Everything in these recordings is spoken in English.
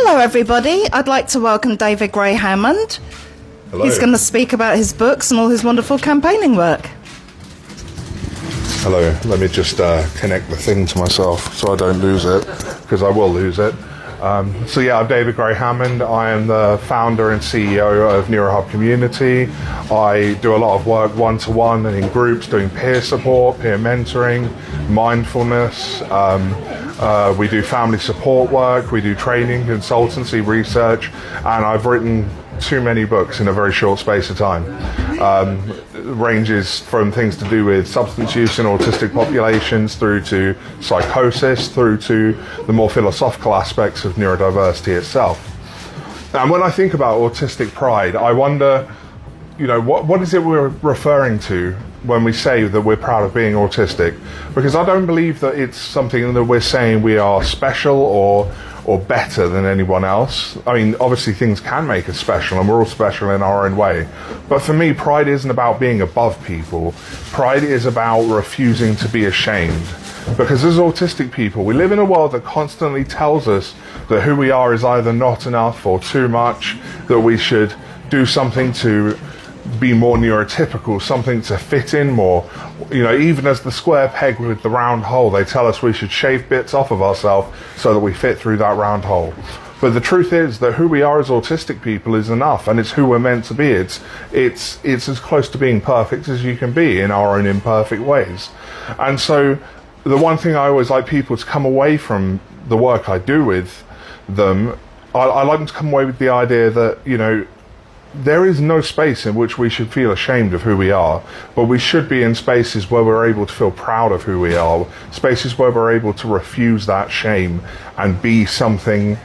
Hello everybody, I'd like to welcome David Gray-Hammond. Hello. He's going to speak about his books and all his wonderful campaigning work. Hello, let me just connect the thing to myself so I don't lose it, because I will lose it. I'm David Gray-Hammond. I am the founder and CEO of NeuroHub Community. I do a lot of work one-to-one and in groups, doing peer support, peer mentoring, mindfulness. We do family support work, we do training, consultancy, research, and I've written too many books in a very short space of time. Ranges from things to do with substance use in autistic populations through to psychosis, through to the more philosophical aspects of neurodiversity itself. And when I think about autistic pride, I wonder, what is it we're referring to when we say that we're proud of being autistic? Because I don't believe that it's something that we're saying we are special or better than anyone else. I mean, obviously things can make us special and we're all special in our own way. But for me, pride isn't about being above people. Pride is about refusing to be ashamed. Because as autistic people, we live in a world that constantly tells us that who we are is either not enough or too much, that we should do something to be more neurotypical, something to fit in more. Even as the square peg with the round hole, they tell us we should shave bits off of ourselves so that we fit through that round hole. But the truth is that who we are as autistic people is enough, and it's who we're meant to be. It's as close to being perfect as you can be in our own imperfect ways. And so the one thing I always like people to come away from the work I do with them, I like them to come away with the idea that, there is no space in which we should feel ashamed of who we are, but we should be in spaces where we're able to feel proud of who we are, spaces where we're able to refuse that shame and be something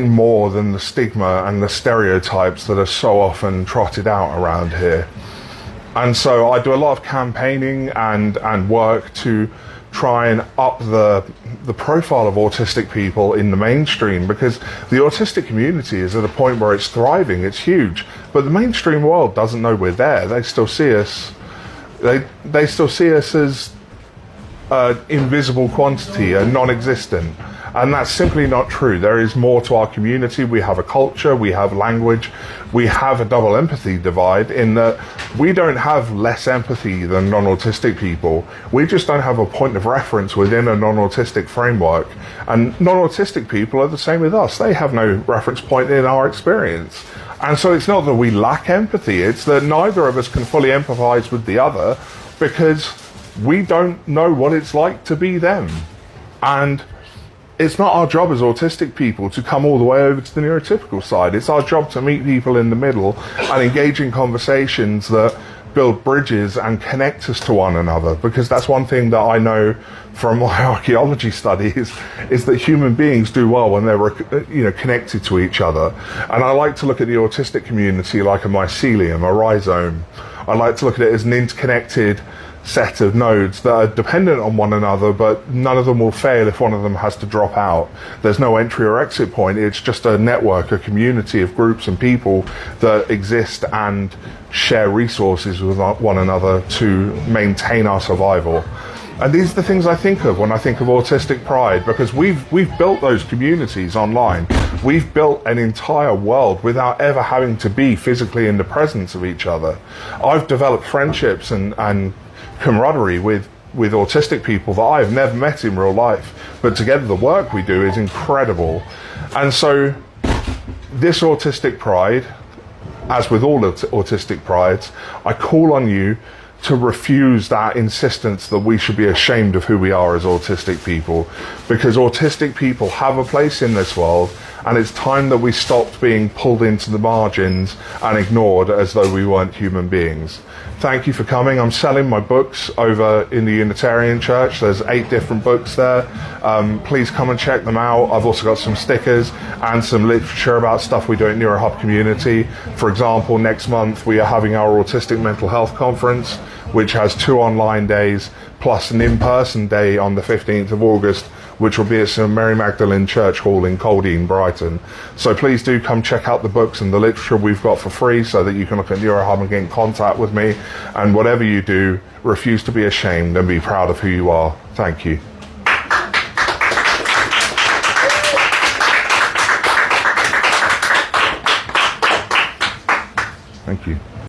more than the stigma and the stereotypes that are so often trotted out around here. And so I do a lot of campaigning and work to try and up the profile of autistic people in the mainstream, because the autistic community is at a point where it's thriving, it's huge, but the mainstream world doesn't know we're there. They still see us, they still see us as an invisible quantity, a non-existent. And that's simply not true. There is more to our community. We have a culture, we have language, we have a double empathy divide in that we don't have less empathy than non-autistic people. We just don't have a point of reference within a non-autistic framework. And non-autistic people are the same with us. They have no reference point in our experience. And so it's not that we lack empathy, it's that neither of us can fully empathize with the other because we don't know what it's like to be them. And it's not our job as autistic people to come all the way over to the neurotypical side. It's our job to meet people in the middle and engage in conversations that build bridges and connect us to one another. Because that's one thing that I know from my archaeology studies is that human beings do well when they're connected to each other. And I like to look at the autistic community like a mycelium, a rhizome. I like to look at it as an interconnected set of nodes that are dependent on one another, but none of them will fail if one of them has to drop out. There's no entry or exit point. It's just a network, a community of groups and people that exist and share resources with one another to maintain our survival. And these are the things I think of when I think of autistic pride, because we've built those communities online. We've built an entire world without ever having to be physically in the presence of each other. I've developed friendships and camaraderie with autistic people that I've never met in real life, but together the work we do is incredible. And so this autistic pride, as with all autistic prides, I call on you to refuse that insistence that we should be ashamed of who we are as autistic people, because autistic people have a place in this world, and it's time that we stopped being pulled into the margins and ignored as though we weren't human beings. Thank you for coming. I'm selling my books over in the Unitarian Church. There's 8 different books there. Please come and check them out. I've also got some stickers and some literature about stuff we do at NeuroHub Community. For example, next month we are having our Autistic Mental Health Conference, which has 2 online days plus an in-person day on the 15th of August, which will be at St Mary Magdalene Church Hall in Coldine, Brighton. So please do come check out the books and the literature we've got for free so that you can look at NeuroHub and get in contact with me. And whatever you do, refuse to be ashamed and be proud of who you are. Thank you. Thank you.